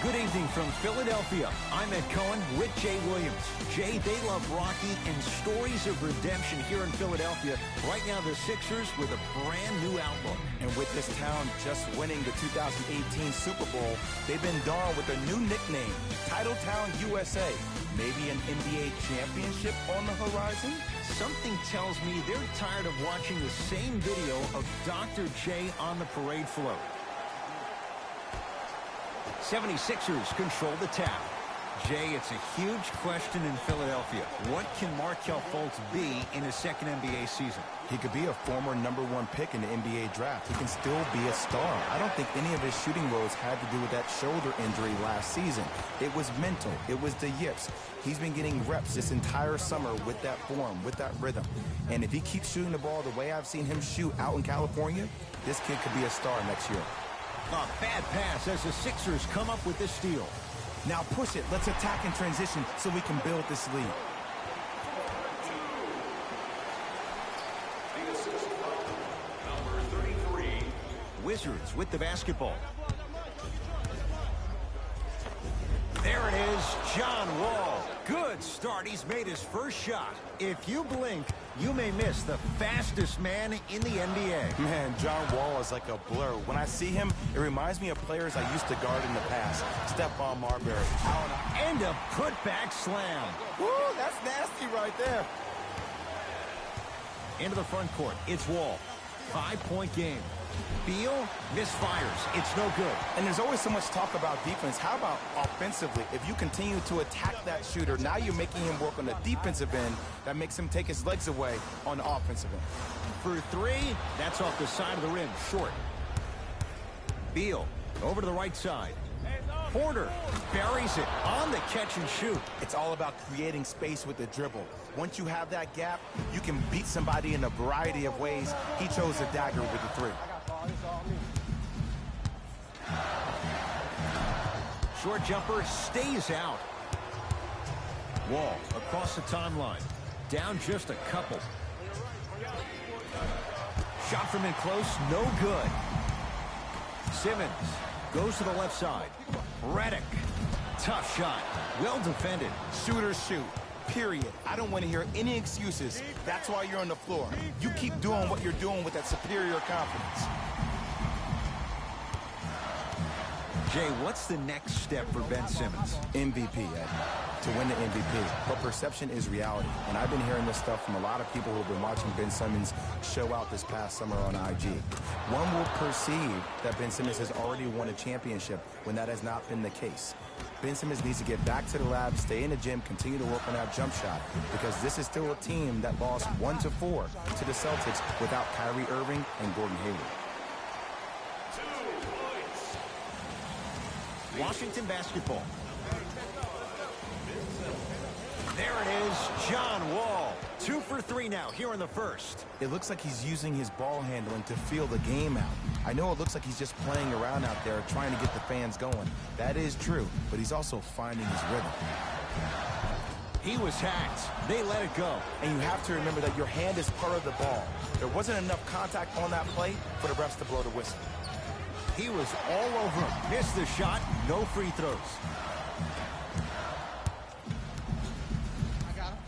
Good evening from Philadelphia. I'm Ed Cohen with Jay Williams. Jay, they love Rocky and stories of redemption here in Philadelphia. Right now, the Sixers with a brand new outlook. And with this town just winning the 2018 Super Bowl, they've been donned with a new nickname, Titletown USA. Maybe an NBA championship on the horizon? Something tells me they're tired of watching the same video of Dr. J on the parade float. 76ers control the tap. Jay, it's a huge question in Philadelphia. What can Markelle Fultz be in his second NBA season? He could be a former #1 pick in the NBA draft. He can still be a star. I don't think any of his shooting woes had to do with that shoulder injury last season. It was mental. It was the yips. He's been getting reps this entire summer with that form, with that rhythm. And if he keeps shooting the ball the way I've seen him shoot out in California, this kid could be a star next year. A bad pass as the Sixers come up with this steal. Now push it. Let's attack in transition so we can build this lead. Number 33. Wizards with the basketball. There it is, John Wall. Good start. He's made his first shot. If you blink, you may miss the fastest man in the NBA. Man, John Wall is like a blur. When I see him, it reminds me of players I used to guard in the past. Stephon Marbury. And a putback slam. Woo, that's nasty right there. Into the front court, it's Wall. 5-point game. Beal misfires. It's no good. And there's always so much talk about defense. How about offensively? If you continue to attack that shooter, now you're making him work on the defensive end. That makes him take his legs away on the offensive end. For three, that's off the side of the rim, short. Beal over to the right side. Porter buries it on the catch and shoot. It's all about creating space with the dribble. Once you have that gap, you can beat somebody in a variety of ways. He chose a dagger with the three. Short jumper stays out. Wall across the timeline. Down just a couple. Shot from in close, no good. Simmons goes to the left side. Redick, tough shot, well defended. Shooters shoot, period. I don't want to hear any excuses. That's why you're on the floor. You keep doing what you're doing with that superior confidence. Jay, what's the next step for Ben Simmons? MVP, Ed. To win the MVP. But perception is reality. And I've been hearing this stuff from a lot of people who have been watching Ben Simmons show out this past summer on IG. One will perceive that Ben Simmons has already won a championship when that has not been the case. Ben Simmons needs to get back to the lab, stay in the gym, continue to work on that jump shot, because this is still a team that lost 1-4 to the Celtics without Kyrie Irving and Gordon Hayward. Washington basketball. There it is, John Wall. 2 for 3 now here in the first. It looks like he's using his ball handling to feel the game out. I know it looks like he's just playing around out there trying to get the fans going. That is true, but he's also finding his rhythm. He was hacked. They let it go. And you have to remember that your hand is part of the ball. There wasn't enough contact on that play for the refs to blow the whistle. He was all over him. Missed the shot. No free throws.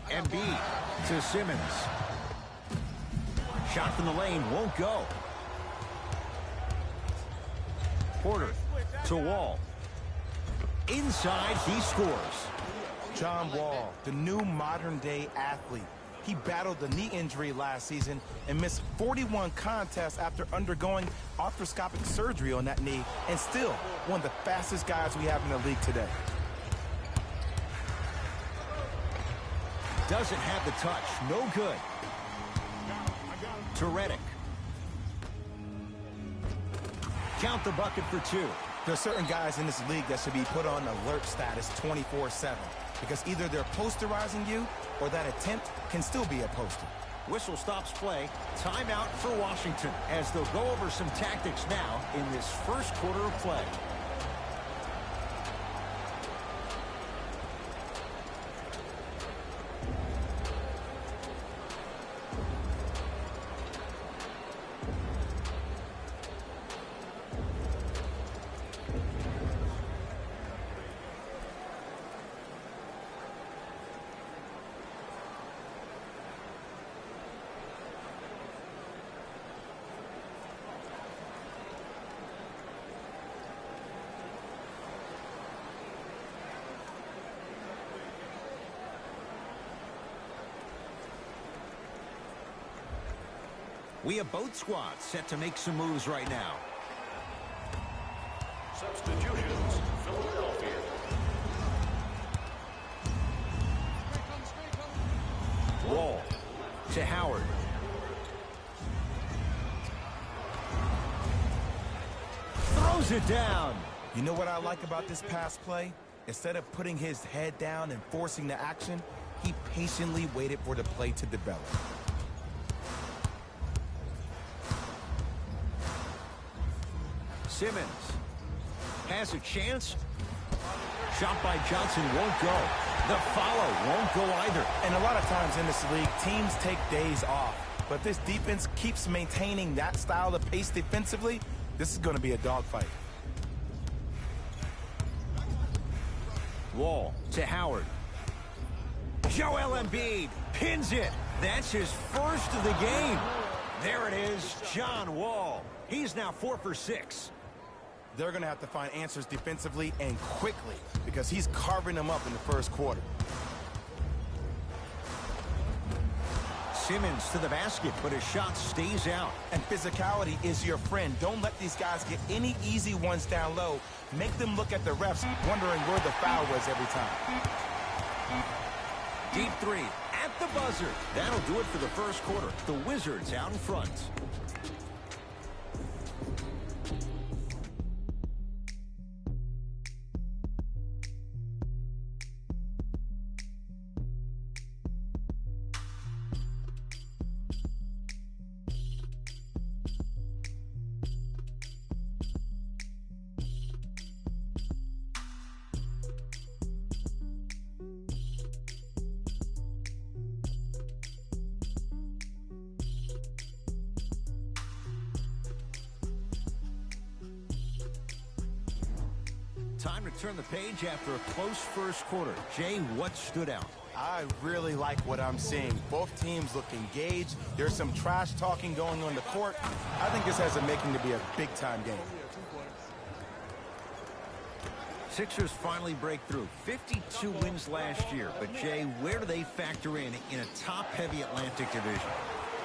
Embiid to Simmons. Shot from the lane won't go. Porter to Wall. Inside, he scores. John Wall, the new modern-day athlete. He battled the knee injury last season and missed 41 contests after undergoing arthroscopic surgery on that knee, and still one of the fastest guys we have in the league today. Doesn't have the touch. No good. To Redick. Count the bucket for 2. There are certain guys in this league that should be put on alert status 24/7 because either they're posterizing you or that attempt can still be a poster. Whistle stops play. Timeout for Washington as they'll go over some tactics now in this first quarter of play. We have both squads set to make some moves right now. Substitutions, Philadelphia. Wall to Howard. Throws it down. You know what I like about this pass play? Instead of putting his head down and forcing the action, he patiently waited for the play to develop. Simmons has a chance. Shot by Johnson won't go. The follow won't go either. And a lot of times in this league, teams take days off. But this defense keeps maintaining that style of pace defensively. This is going to be a dogfight. Wall to Howard. Joel Embiid pins it. That's his first of the game. There it is, John Wall. He's now 4 for 6. They're going to have to find answers defensively and quickly because he's carving them up in the first quarter. Simmons to the basket, but his shot stays out. And physicality is your friend. Don't let these guys get any easy ones down low. Make them look at the refs, wondering where the foul was every time. Deep three at the buzzer. That'll do it for the first quarter. The Wizards out in front. Time to turn the page after a close first quarter. Jay, what stood out? I really like what I'm seeing. Both teams look engaged. There's some trash talking going on the court. I think this has a making to be a big-time game. Sixers finally break through. 52 wins last year. But, Jay, where do they factor in a top-heavy Atlantic division?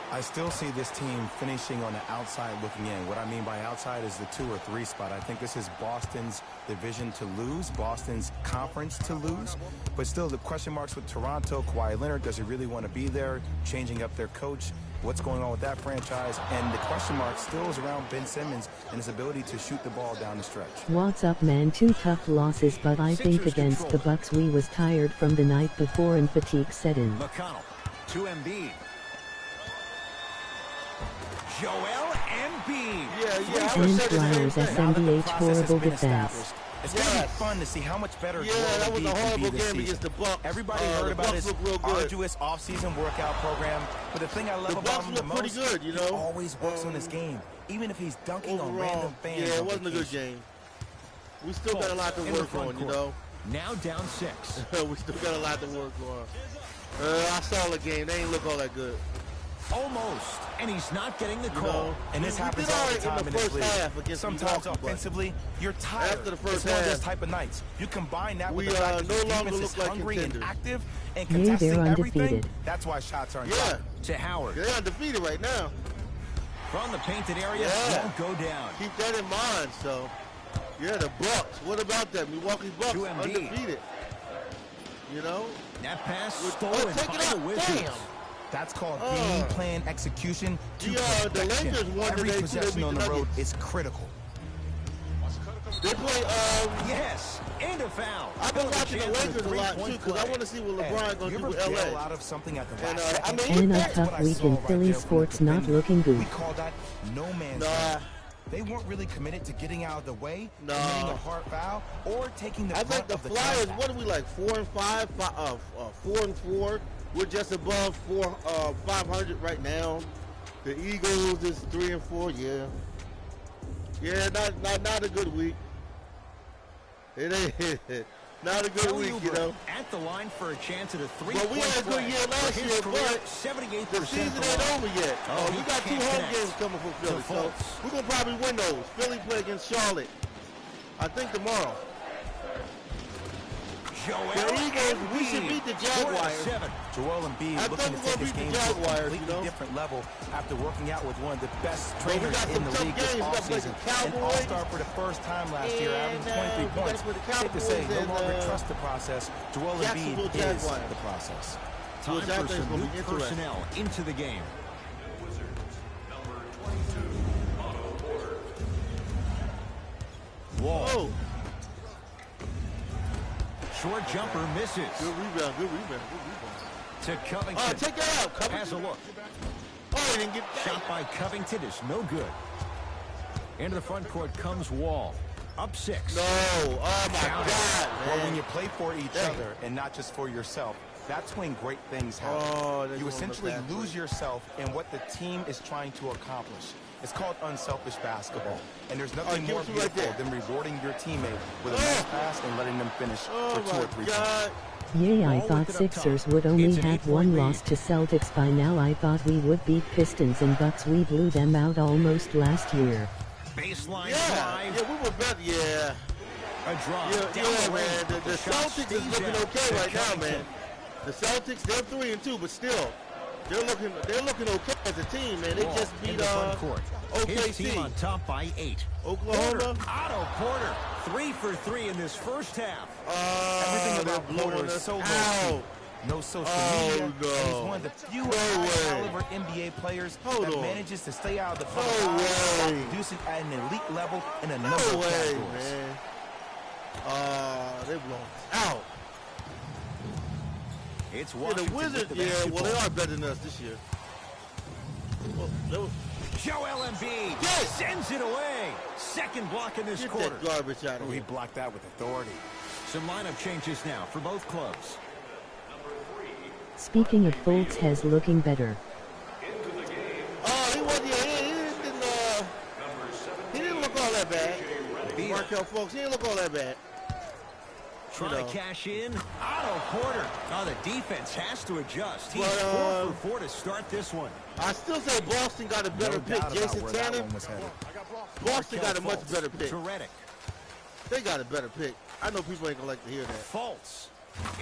I still see this team finishing on the outside looking in. What I mean by outside is the 2 or 3 spot. I think this is Boston's division to lose, Boston's conference to lose. But still, the question marks with Toronto, Kawhi Leonard, does he really want to be there? Changing up their coach, what's going on with that franchise? And the question mark still is around Ben Simmons and his ability to shoot the ball down the stretch. What's up, man? 2 tough losses, but I think against the Bucks we was tired from the night before and fatigue set in. McConnell to Embiid. Joel Embiid. And Flyers SMBH horrible defense. It's going to be fun to see how much better Joel that was a Embiid can horrible be this game against season. the Bucks. Everybody heard about his arduous offseason workout program, but the thing I love about him the most, pretty good, you know? he always works on his game, even if he's dunking on random fans. Yeah, it wasn't a good game. We still got a lot to work on, you know? Now down 6. We still got a lot to work on. I saw the game. They ain't look all that good. Almost. And he's not getting the call. And this happens all the time in this league. Sometimes offensively, you're tired. After the first it's one of those half, type of nights. You combine that with we the fact that no the longer defense is look like hungry and contenders. active and They're contesting everything. undefeated. That's why shots aren't Yeah. dropping. To Howard. They're undefeated right now. From the painted area, Yeah. won't go down. Keep that in mind, so. Yeah, the Bucks. What about that? Milwaukee Bucks To Embiid. undefeated. You know? That pass Oh, stolen take by it the out. Wizards. Damn. That's called game plan execution to The perfection. Lakers won Every today, too. They possession beat on the the road Nuggets. is critical. They play, Yes, and a foul. I've been Another watching the chance for Lakers a lot, three-point too, because I play. want to see what Hey, LeBron going you to do ever with bail LA. out of something at the And, last second? And a That's what tough I week saw in right Philly there from sports the not defender. looking good. We call that no man's Nah. land. They weren't really committed to getting out of the way, Nah. committing a hard foul, or taking the I brunt think the of the Flyers, contact. what are we like, 4-5, 4-4. We're just above 500 right now. The Eagles is 3-4. Yeah, yeah, not a good week. It ain't not a good Kelly week, you Oubre know. at the line for a chance at a Well, three-point we had a good play. year For last his year, career, but 78% the season from ain't the line. over yet. Oh, We he got 2 can't home connect. games coming from Philly, so Fultz. we're gonna probably win those. Philly play against Charlotte, I think tomorrow. Joel The Eagles, we should Embiid. beat the 4 out of Jaguars. 7. Joel Embiid I looking think to we're take his gonna game beat the to a Jaguars, completely you know? different level after working out with one of the best we trainers got in some the tough league this games. We gotta play offseason. the Cowboys. An all-star for the first time last year, And, averaging 23 we gotta points. play the Safe to say, Cowboys no and, longer trust the process. Joel Jacksonville Embiid is Jaguars. the process. Time Well, for that thing's some gonna new be interesting. personnel into the game. Number 22, Otto Porter. Wall. Oh, Short jumper misses. good rebound, good rebound, good rebound. To Covington. Oh, take that out, Covington. Has a look. Oh, he didn't get that. Shot by Covington is no good. Into the front court comes Wall. Up 6. No, oh my Down. God, Well, man. when you play for each Dang. other and not just for yourself, that's when great things happen. Oh, they're You going essentially to the lose yourself in what the team is trying to accomplish. It's called unselfish basketball. And there's nothing give more it to you right beautiful there. than rewarding your teammate with a Oh. nice pass and letting them finish Oh for 2 or my 3 God. Yay, I Ball thought with it up Sixers top. would only It's an have 8-point one lead. loss to Celtics by now. I thought we would beat Pistons and Bucks. We blew them out almost last year. Baseline Yeah, drive. yeah, we were better. Yeah, A drive. yeah, Down yeah, the man. lane. The shot Celtics is stays looking out okay to right now, Covington. man. The Celtics, they're 3-2, but still, they're looking okay as a team, man. They Wall just in beat the front court. His team OKC. on top by 8. Oklahoma. Porter, Otto Porter, 3 for 3 in this first half. Everything They're about blowing Porter is us so low out. key. No social Oh, media. no. And he's one of the few No way. high-caliber NBA players Hold that on. manages to stay out of the public No eye while way. producing at an elite level in a No number of way, categories. man. They're blowing us out. It's Yeah, the Washington with Wizards, the yeah, well, basketball. they are better than us this year. Well, they were, Joel Embiid Yes. sends it away. Second block in this get quarter. that garbage out of Oh, he here. blocked that with authority. Some lineup changes now for both clubs. Speaking of Fultz has looking better. He wasn't, he didn't look all that bad. Beal Markel folks, he didn't look all that bad. trying know. to cash in. Otto Porter. Oh, the defense has to adjust. He's But, 4 for 4 to start this one. I still say Boston got a better No pick. doubt about Jason where that Tanner, one was headed. Boston got a Markelle much Fultz better pick. to Redick. They got a better pick. I know people ain't gonna like to hear that. Fultz.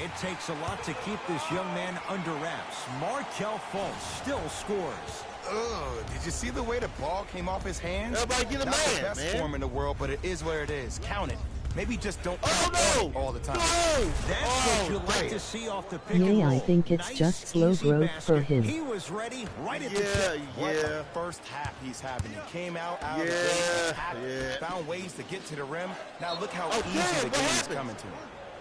It takes a lot to keep this young man under wraps. Markelle Fultz still scores. Ugh, did you see the way the ball came off his hands? Everybody get a Not the man, best man. form in the world, but it is what it is. Count it. Maybe just don't Oh count no! it all the time. No! That's Oh, what you like damn. to see off the pick and Yeah, roll. I think it's Nice, just slow easy growth basket. for him. He was ready right at the Yeah, tip. What yeah. a first half he's having. He came out of the Yeah, gate, attacked, yeah. found ways to get to the rim. Now look how Oh, easy damn, the what game is happened? coming to him.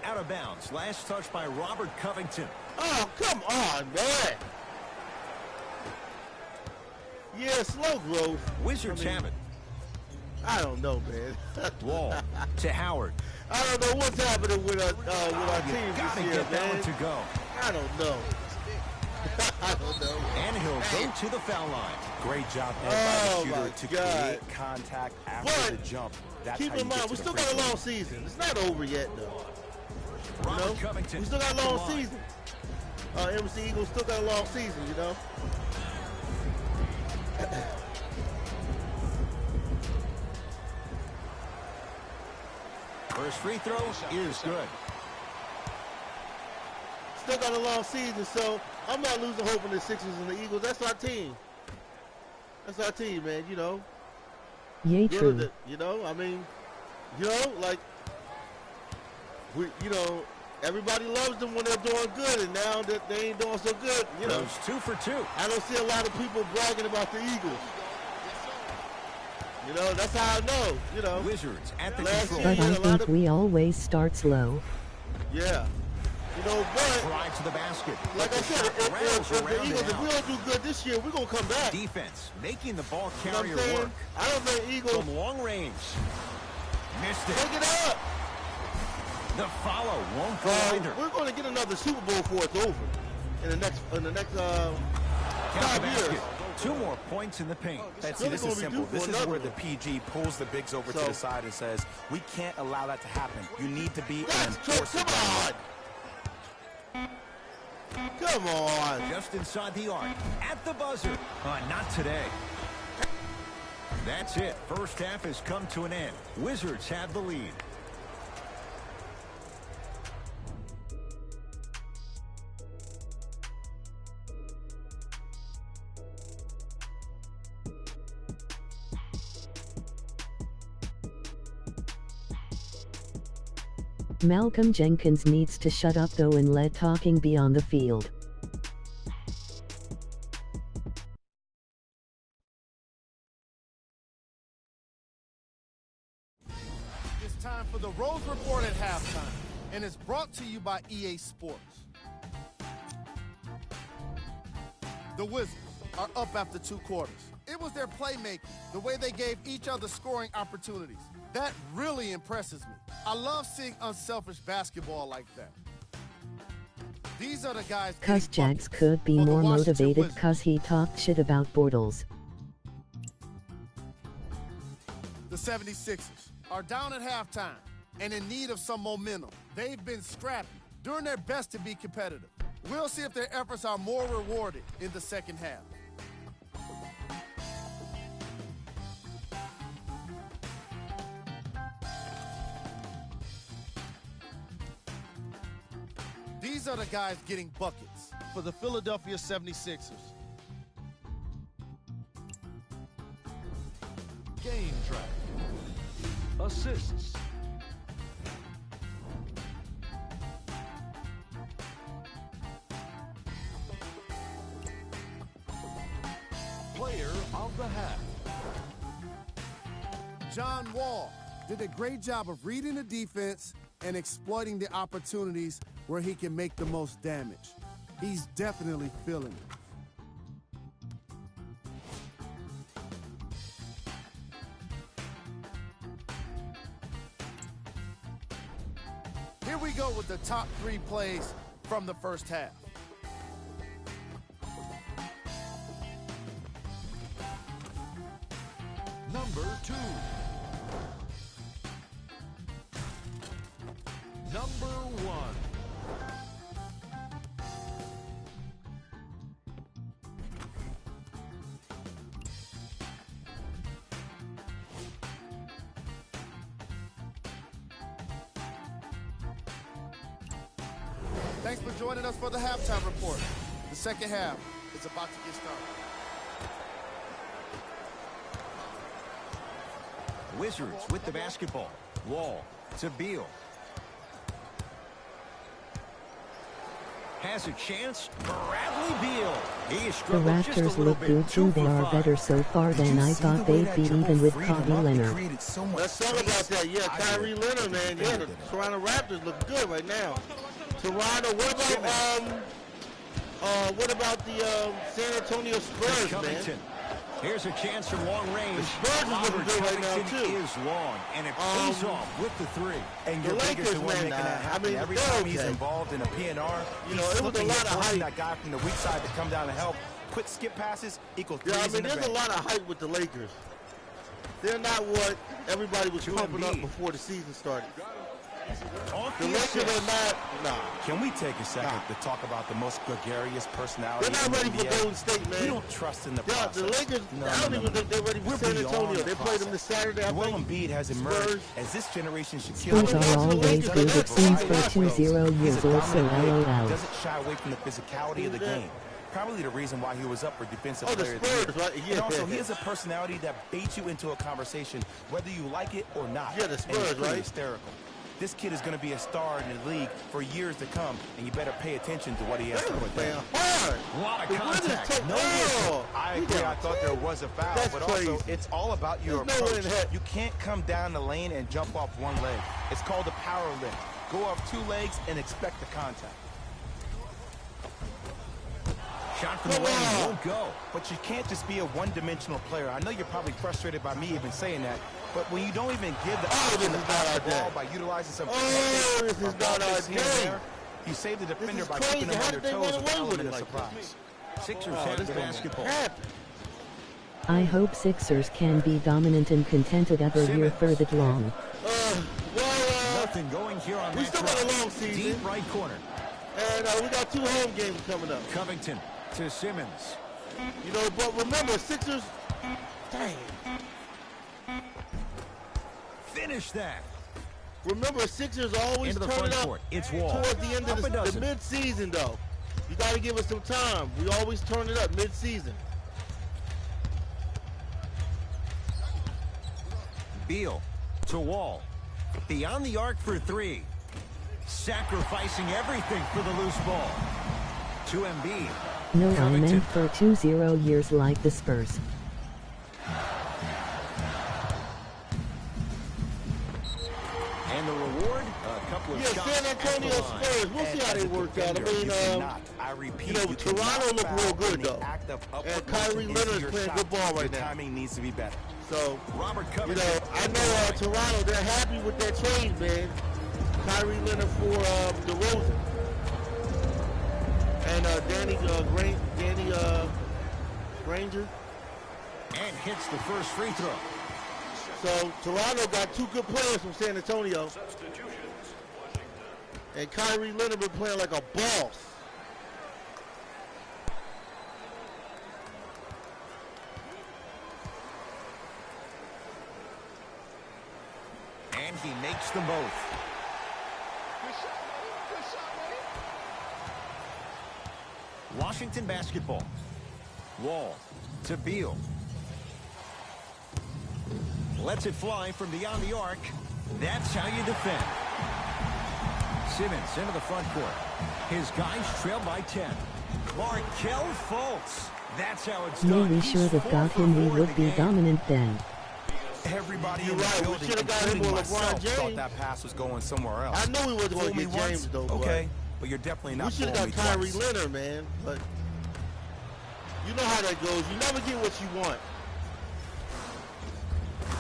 Out of bounds. Last touch by Robert Covington. Oh, come on, man. Yeah, slow growth. Wizards I mean, have it. I don't know, man. Wall to Howard. I don't know what's happening with our team Gotta this year, get that man. one to go. I don't know. I don't know. And he'll go to the foul line. Great job there Oh, by the my shooter to God. create contact after But the jump. That's Keep how in you mind, get we to still the got a free throw. long season. It's not over yet, though. You Robert know? Covington. We still got a to long line. season. MC Eagles still got a long season, you know? First free throw is good. Still got a long season, so I'm not losing hope in the Sixers and the Eagles. That's our team. That's our team, man, you know? Yay, Good true. at it, you know? I mean, you know, like, everybody loves them when they're doing good, and now that they ain't doing so good, you know? Goes 2 for 2. I don't see a lot of people bragging about the Eagles. You know, that's how I know, you know? Wizards at the Last control. But year, I a lot think of- we always start slow. Yeah. You know, but, Drive to the basket. like I said, if Rattles the around Eagles, and if we out. don't do good this year, we're going to come back. Defense making the ball You know what carrier I'm saying? work. I don't think Eagles From long range. Missed it. take it up. The follow won't go either. We're going to get another Super Bowl before it's over in the next Count the 5 basket. years. 2 more points in the paint. And see, really this gonna is be simple. due for This is another where the one. PG pulls the bigs over to So- the side and says, we can't allow that to happen. You need to be an That's true. enforcer. Come on. Come on. Just inside the arc. At the buzzer. Not today. That's it. First half has come to an end. Wizards have the lead. Malcolm Jenkins needs to shut up though and let talking be on the field. It's time for the Rose Report at halftime, and it's brought to you by EA Sports. The Wizards are up after 2 quarters. It was their playmaking, the way they gave each other scoring opportunities. That really impresses me. I love seeing unselfish basketball like that. These are the guys. Cuz Jags could be more motivated cuz he talked shit about Bortles. The 76ers are down at halftime and in need of some momentum. They've been scrappy, doing their best to be competitive. We'll see if their efforts are more rewarded in the second half. These are the guys getting buckets for the Philadelphia 76ers. Game track. Assists. Player of the half. John Wall did a great job of reading the defense and exploiting the opportunities where he can make the most damage. He's definitely feeling it. Here we go with the top 3 plays from the first half. Number 2. Number 1. Thanks for joining us for the halftime report. The second half is about to get started. Wizards with the basketball. Wall to Beal. Has a chance. Bradley Beal. He is The struggling just a Raptors little look bit. good too. They are better so far than I thought they'd be, even with Kawhi Leonard. Let's talk about that. Yeah, Kyrie Leonard, man. Yeah, the Toronto Raptors look good right now. Toronto. What about the San Antonio Spurs, man? Covington. Here's a chance from long range. The Spurs is looking good right now, Covington too. is long, and it pays off with the 3. And The your Lakers, biggest the one man, making that I happen. mean, Every they're time he's okay. involved in a PNR, You know, he's it was a looking lot at of forcing hype. that guy from the weak side to come down and help. Quick skip passes equal threes Yeah, I in mean, the there's a bench. lot of hype with the Lakers. They're not what everybody was To pumping up Embiid. before the season started. Off The the Lakers assist. are not, nah. Can we take a second to talk about the most gregarious personality They're not in the ready for NBA? Golden State, man. We don't trust in the Yeah, process. the Lakers, No, I don't no, even no. think they're ready for We're San beyond Antonio. the They played them this process. Saturday, I Joel think. Embiid has emerged Spurs. as this generation should kill. Spurs are always good, it seems, for 2-0 years or so, LOL. Doesn't shy away from the physicality of the game. Probably the reason why he was up for Defensive Oh, the Player of the Spurs, Year. right? Yeah. And also, he has a personality that baits you into a conversation, whether you like it or not. Yeah, the And Spurs, it's pretty right? hysterical. This kid is going to be a star in the league for years to come, and you better pay attention to what he has They're to put playing down. hard. A lot of The Wizards contact. take- No Oh, whistle. I he agree. got I thought there was a foul, That's but crazy. also it's all about your There's no way approach. in heck. You can't come down the lane and jump off one leg. It's called a power lift. Go off 2 legs and expect the contact. Shot from the Come lane on. won't go. But you can't just be a one-dimensional player. I know you're probably frustrated by me even saying that, but when you don't even give the Oh, this option to is pass not the our ball day. by utilizing some Oh, technique this is or not ball our fakes here and day. there, you save the defender is by crazy. keeping them How on did their they toes run with away with element it of like surprise. Sixers Oh, have this the don't basketball. happen. I hope Sixers can be dominant and contented ever year for that long. Nothing going here on we that still got a drive. long season. Deep right corner. And we got 2 home games coming up. Covington to Simmons. You know, but remember, Sixers, dang. Finish that. Remember, Sixers always Into the turn front it up court. It's Wall. towards the end Up of a the dozen. mid-season, though. You got to give us some time. We always turn it up mid-season. Beal to Wall. Beyond the arc for 3. Sacrificing everything for the loose ball. To Embiid. No, I Covington. meant for 20 years like the Spurs. And the reward, a couple of Yeah, shots San at the Antonio line. Spurs. We'll see how they work out. I mean, I repeat, you know, you Toronto cannot look real foul good, in the though. act of upward And Kyrie motion Leonard into is your playing shot. good ball right Your now. timing needs to be better. so, Robert you Covington. know, I know Toronto, they're happy with that trade, man. Kyrie Leonard for DeRozan. And Danny Granger. And hits the first free throw. So Toronto got two good players from San Antonio. And Kyrie Leonard been playing like a boss. And he makes them both. Washington basketball. Wall to Beal. Lets it fly from beyond the arc. That's how you defend. Simmons into the front court. His guys trail by 10. Markelle Fultz. That's how it's No, done. we He's should have 4 got for him. 4 We in would the be game. dominant then. Everybody You're in the right. We building, should've got him including with LeBron myself, James. thought that pass was going somewhere else. I knew we wasn't Fool going to me get once, James, though. okay, but you're definitely We not should have fooling got me Kyrie twice. Leonard, man. But you know how that goes. You never get what you want.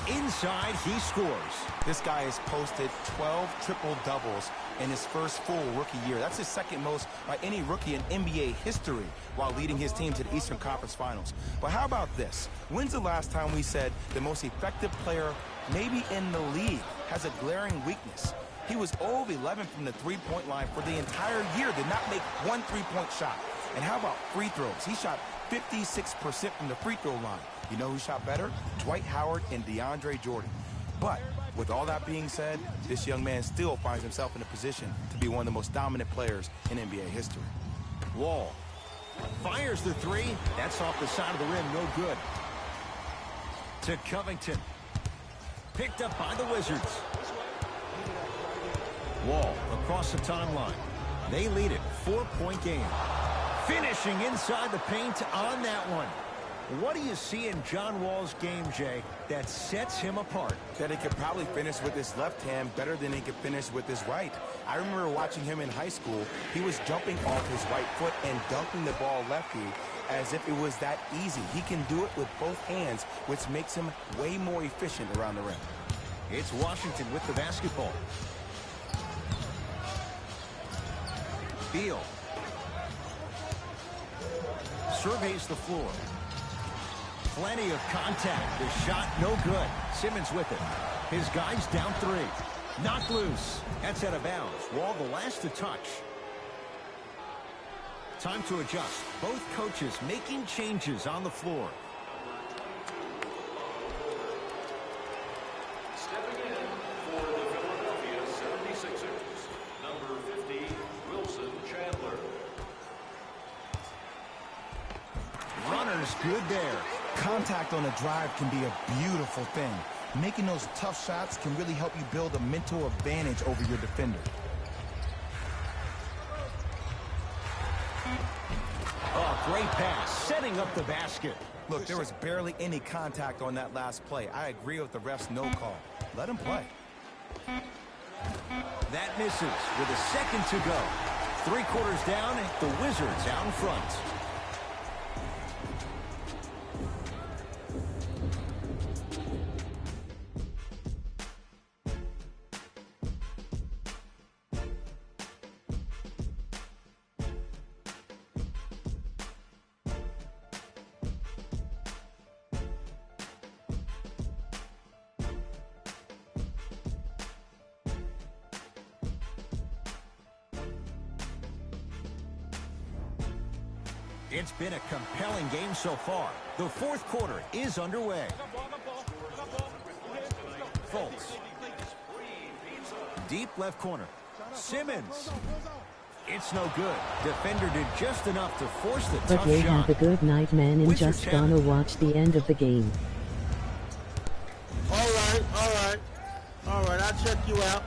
Inside, he scores. This guy has posted 12 triple-doubles in his first full rookie year. That's his second most by any rookie in NBA history while leading his team to the Eastern Conference Finals. But how about this? When's the last time we said the most effective player maybe in the league has a glaring weakness? He was 0 of 11 from the three-point line for the entire year, did not make one three-point shot. And how about free throws? He shot 56% from the free throw line. You know who shot better? Dwight Howard and DeAndre Jordan. But with all that being said, this young man still finds himself in a position to be one of the most dominant players in NBA history. Wall fires the three. That's off the side of the rim. No good. To Covington. Picked up by the Wizards. Wall across the timeline. They lead it. 4-point game. Finishing inside the paint on that one. What do you see in John Wall's game, Jay, that sets him apart? That he could probably finish with his left hand better than he could finish with his right. I remember watching him in high school. He was jumping off his right foot and dunking the ball lefty as if it was that easy. He can do it with both hands, which makes him way more efficient around the rim. It's Washington with the basketball. Beal surveys the floor. Plenty of contact. The shot no good. Simmons with it. His guys down 3. Knocked loose. That's out of bounds. Wall the last to touch. Time to adjust. Both coaches making changes on the floor. Stepping in for the Philadelphia 76ers, number 50, Wilson Chandler. Runners good there. Contact on a drive can be a beautiful thing. Making those tough shots can really help you build a mental advantage over your defender. Oh, great pass. Setting up the basket. Look, there was barely any contact on that last play. I agree with the ref's no call. Let him play. That misses with a second to go. 3 quarters down, the Wizards out in front. It's been a compelling game so far. The 4th quarter is underway. Fultz. Deep left corner. Simmons. It's no good. Defender did just enough to force the But tough they shot. have a good night, man, and Wizards just have gonna it. watch the end of the game. All right. I'll check you out.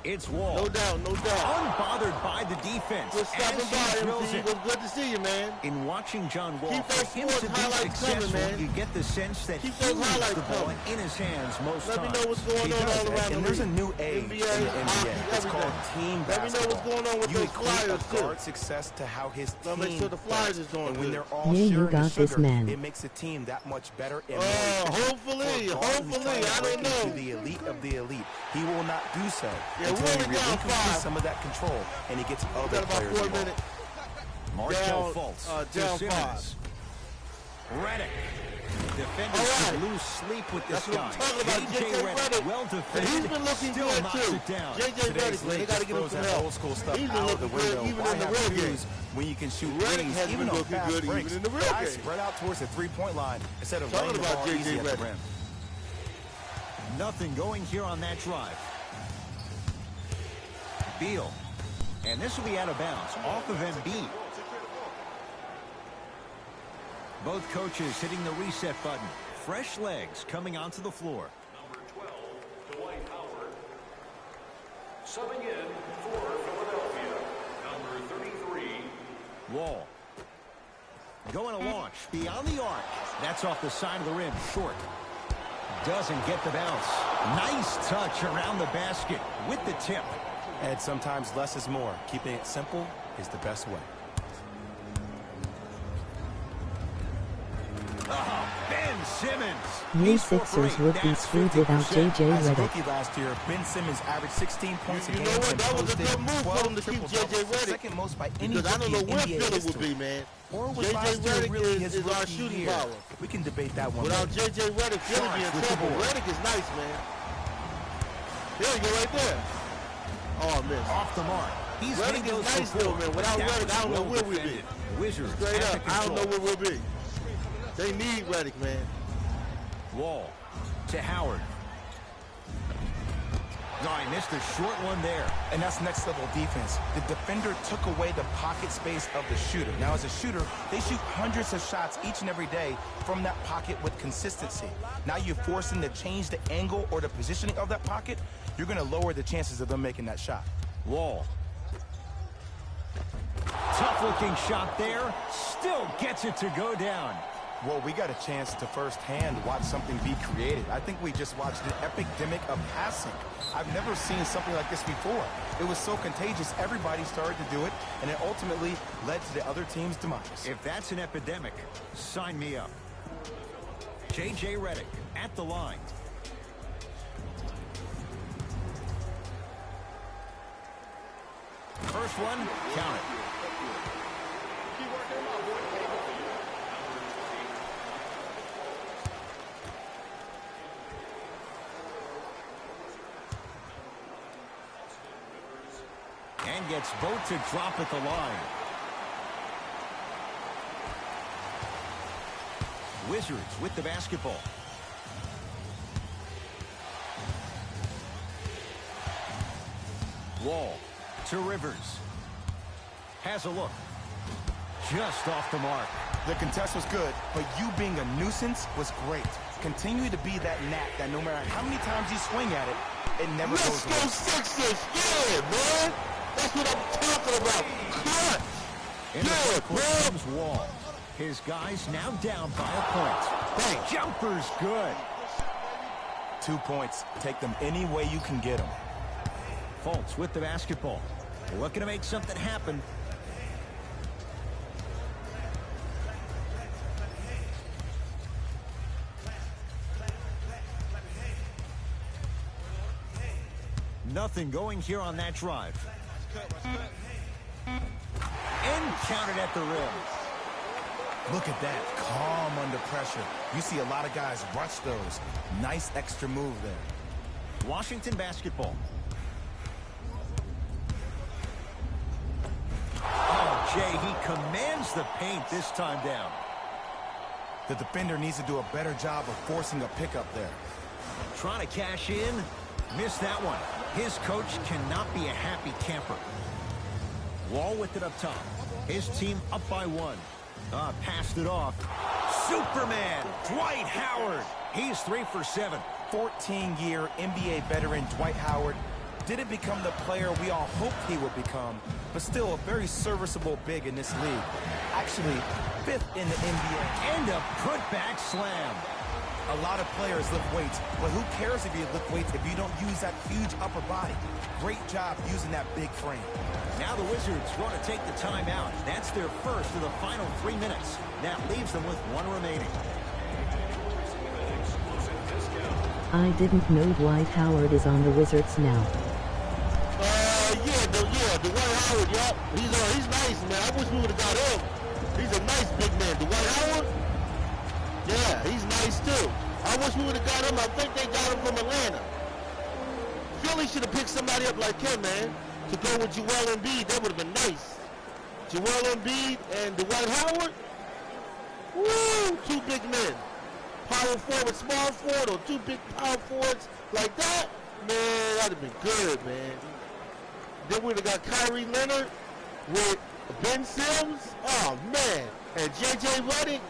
It's Wall. No doubt, no doubt. Unbothered by the defense. Just stopping as he by, drills MC. it. It was good to see you, man. In watching John Wall, Keep for those him sports to be highlights successful, coming, man. you get the sense that Keep he those leaves highlights the ball coming. in his hands most Let me times. know what's going He on does, all around the and there's a league. new age NBA, in the NBA. hockey, It's called everything. team Let me know what's basketball. going on with You those equate Flyers, a too. guard's success to how his Gotta team make sure the Flyers does. is doing and when good. they're all Yeah, you sharing the got this, sugar, man. it makes the team that much better and more Hopefully, efficient. For a guard who's hopefully, trying to I break don't know. into the elite of the elite, he will not do so Yeah, until we're he only down relinquishes 5. some of that control and he gets We other got about players 4 involved. minutes. Markel Down, Fultz to down Simmons. Redick. Defenders All right. could lose sleep with this That's what guy. I'm talking about, J.J. J.J. Redick, well And defended, he's been looking still good, knocks too. it down. J.J. Today's Redick, man, they league got to just give him throws some that help. old school stuff He's been out of the looking good window. even Why in the have real game. shoes when you can shoot Redick threes, has even been on looking fast good even breaks? in the real Guys game. spread out towards the three-point line instead of Talking laying the about ball J.J. easy at the Redick. rim. Nothing going here on that drive. Beal. And this will be out of bounds, off of Embiid. Both coaches hitting the reset button. Fresh legs coming onto the floor. Number 12, Dwight Howard. Subbing in for Philadelphia, number 33. Wall. Going to launch beyond the arc. That's off the side of the rim, short. Doesn't get the bounce. Nice touch around the basket with the tip. And sometimes less is more. Keeping it simple is the best way. Oh, Ben Simmons. You He's 4 for Sixers 8. would be That's screwed without 50%. J.J. As a Redick. rookie last year, Ben Simmons averaged 16 points a You game know what? and That was a posted good move for 12 them to keep triple-doubles, J.J. the Redick. second most by any Because I don't know rookie in where NBA Philly would history. be, man. Or was J.J. last year Redick really is his our rookie shooting year? power. We can debate that one Without later. J.J. Redick, Philly be in Charged with the trouble. board. Redick is nice, man. There you go, right there. Oh, I missed. Off the mark. He's Redick made is those nice, before, though, man. but Without that Redick, was I don't know well where we'd be. defended. Wizards Straight at up, the I don't know control. where we'll be. They need Redick, man. Wall to Howard. No, he missed a short one there. And that's next level defense. The defender took away the pocket space of the shooter. Now as a shooter, they shoot hundreds of shots each and every day from that pocket with consistency. Now you force them to change the angle or the positioning of that pocket, you're going to lower the chances of them making that shot. Wall. Tough-looking shot there. Still gets it to go down. Well, we got a chance to firsthand watch something be created. I think we just watched an epidemic of passing. I've never seen something like this before. It was so contagious, everybody started to do it, and it ultimately led to the other team's demise. If that's an epidemic, sign me up. J.J. Redick at the line. First one, count it. And gets both to drop at the line. Wizards with the basketball. Wall to Rivers. Has a look. Just off the mark. The contest was good, but you being a nuisance was great. Continue to be that gnat that no matter how many times you swing at it, it never Let's goes go away. Sixers. Yeah, man. That's what I'm talking about. Clutch. In the Yeah, front court man. comes Wall. His guys now down by a point. That jumper's good. 2 points. Take them any way you can get them. Fultz with the basketball. Looking to make something happen. Nothing going here on that drive. And counted at the rim. Look at that. Calm under pressure. You see a lot of guys rush those. Nice extra move there. Washington basketball. Oh, Jay, he commands the paint this time down. The defender needs to do a better job of forcing a pickup there. Trying to cash in. Missed that one. His coach cannot be a happy camper. Wall with it up top. His team up by 1. Passed it off. Superman, Dwight Howard. He's 3 for 7. 14-year NBA veteran Dwight Howard Didn't become the player we all hoped he would become, but still a very serviceable big in this league. Actually, 5th in the NBA. And a putback slam. A lot of players lift weights, but who cares if you lift weights if you don't use that huge upper body? Great job using that big frame. Now the Wizards want to take the timeout. That's their first of the final 3 minutes. That leaves them with 1 remaining. I didn't know Dwight Howard is on the Wizards now. Dwight Howard, yup. He's nice, man. I wish we would have got him. He's a nice big man. Dwight Howard? Yeah, he's nice too. I wish we would have got him. I think they got him from Atlanta. Philly should have picked somebody up like him, man, to go with Joel Embiid. That would have been nice. Joel Embiid and Dwight Howard? Woo! 2 big men. Power forward, small forward, or 2 big power forwards like that? Man, that'd have been good, man. Then we'd have got Kyrie Leonard with Ben Simmons. Oh, man. And J.J. Redick.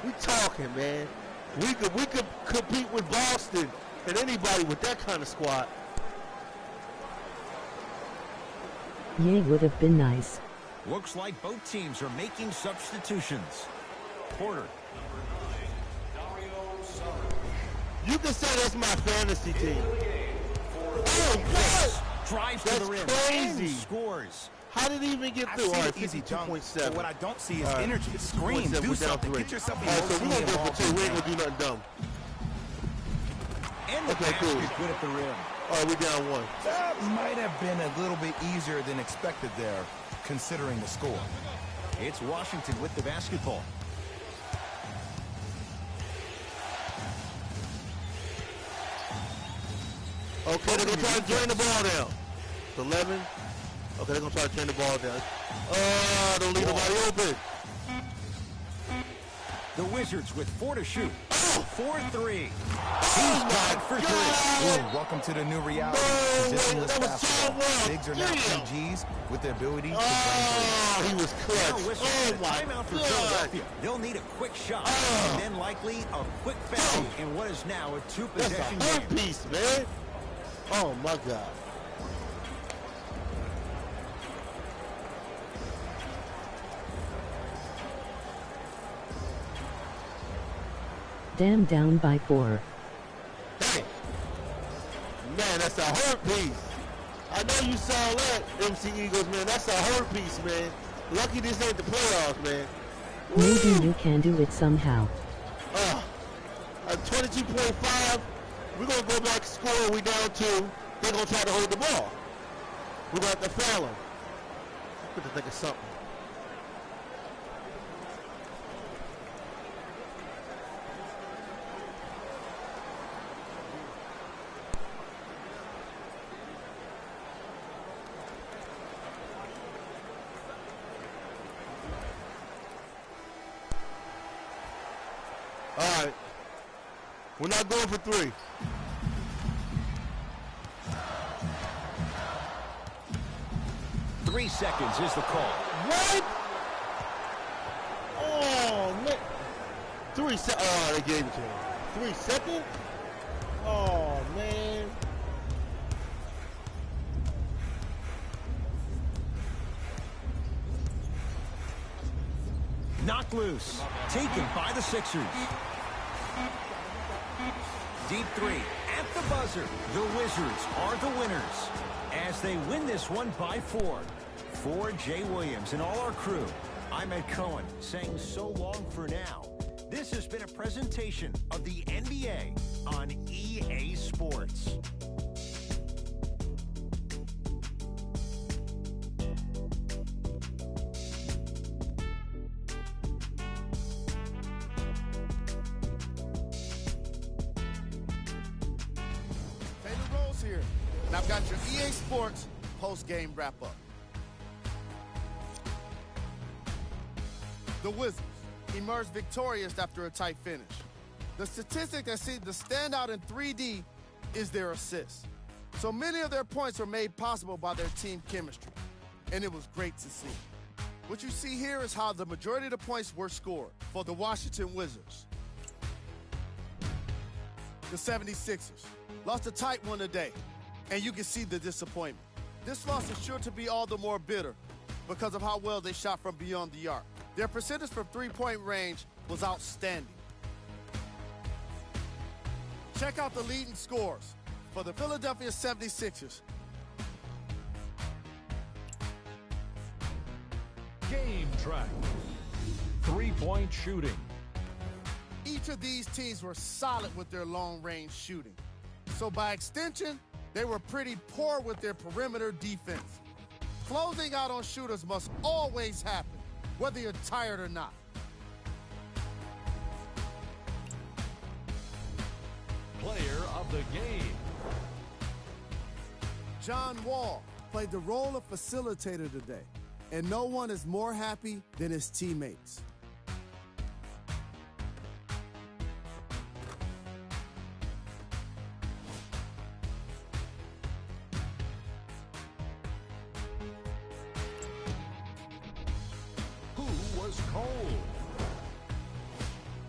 We talking, man. We could compete with Boston and anybody with that kind of squad. Yay, would have been nice. Looks like both teams are making substitutions. Porter. You can say that's my fantasy team. Oh, what? Drives That's to the rim. crazy. And scores. How did he even get I through? see All the right, easy dunk, 52.7. but what I don't see is All right. energy. Scream, 52.7, do we're down something. 3. Get yourself All right, so we're emotionally going to go for involved 2. in We the ain't going to game. do nothing dumb. And the Okay, basket cool. good at the rim. All right, we're down 1. That might have been a little bit easier than expected there, considering the score. It's Washington with the basketball. Okay, they're going to try to drain the ball down. It's 11. Okay, they're going to try to drain the ball down. Don't leave nobody open. The Wizards with 4 to shoot. 4-3. Oh, my for God. Ooh, welcome to the new reality. No, Positionless that was basketball. so well. Bigs are now Damn. PGs with the ability to bring Oh, he was Now clutch. whistle Oh, and a my timeout for God. Philadelphia. They'll need a quick shot, and then likely a quick foul in what is now a That's a 2-possession hurt game. piece, man. Oh, my God. Damn, down by 4. Dang. Man, that's a hurt piece. I know you saw that, MC Eagles, man. That's a hurt piece, man. Lucky this ain't the playoffs, man. Maybe Woo! you can do it somehow. At 22.5, we're going to go back score. We down 2. They're going to try to hold the ball. We're going to have to foul them. Got to think of something. All right. We're not going for 3. Three seconds is the call. What? Oh, man. 3 seconds. Oh, they gave it to him. 3 seconds? Oh, man. Knocked loose. Taken by the Sixers. Deep 3 at the buzzer. The Wizards are the winners as they win this one by 4. For Jay Williams and all our crew, I'm Ed Cohen saying so long for now. This has been a presentation of the NBA on EA Sports. Taylor Rose here, and I've got your EA Sports post-game wrap-up. The Wizards emerged victorious after a tight finish. The statistic that seems to stand out in 3D is their assists. So many of their points were made possible by their team chemistry, and it was great to see. What you see here is how the majority of the points were scored for the Washington Wizards. The 76ers lost a tight one today. and you can see the disappointment. This loss is sure to be all the more bitter because of how well they shot from beyond the arc. Their percentage from three-point range was outstanding. Check out the leading scores for the Philadelphia 76ers. Game track. Three-point shooting. Each of these teams were solid with their long-range shooting. So by extension, they were pretty poor with their perimeter defense. Closing out on shooters must always happen, whether you're tired or not. Player of the game. John Wall played the role of facilitator today, and no one is more happy than his teammates. Who was cold?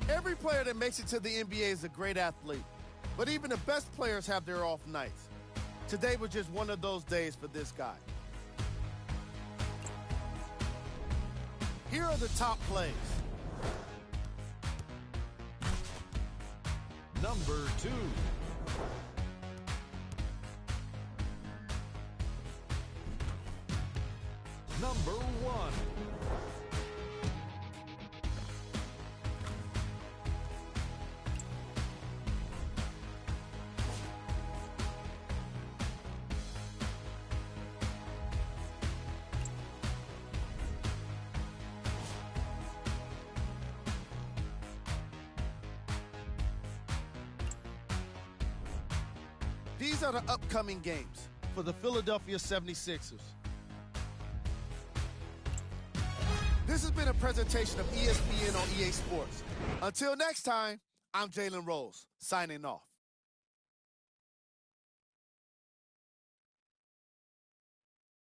Every player that makes it to the NBA is a great athlete, but even the best players have their off nights. Today was just one of those days for this guy. Here are the top plays. Number 2. Number 1. These are the upcoming games for the Philadelphia 76ers. This has been a presentation of ESPN on EA Sports. Until next time, I'm Jalen Rose, signing off.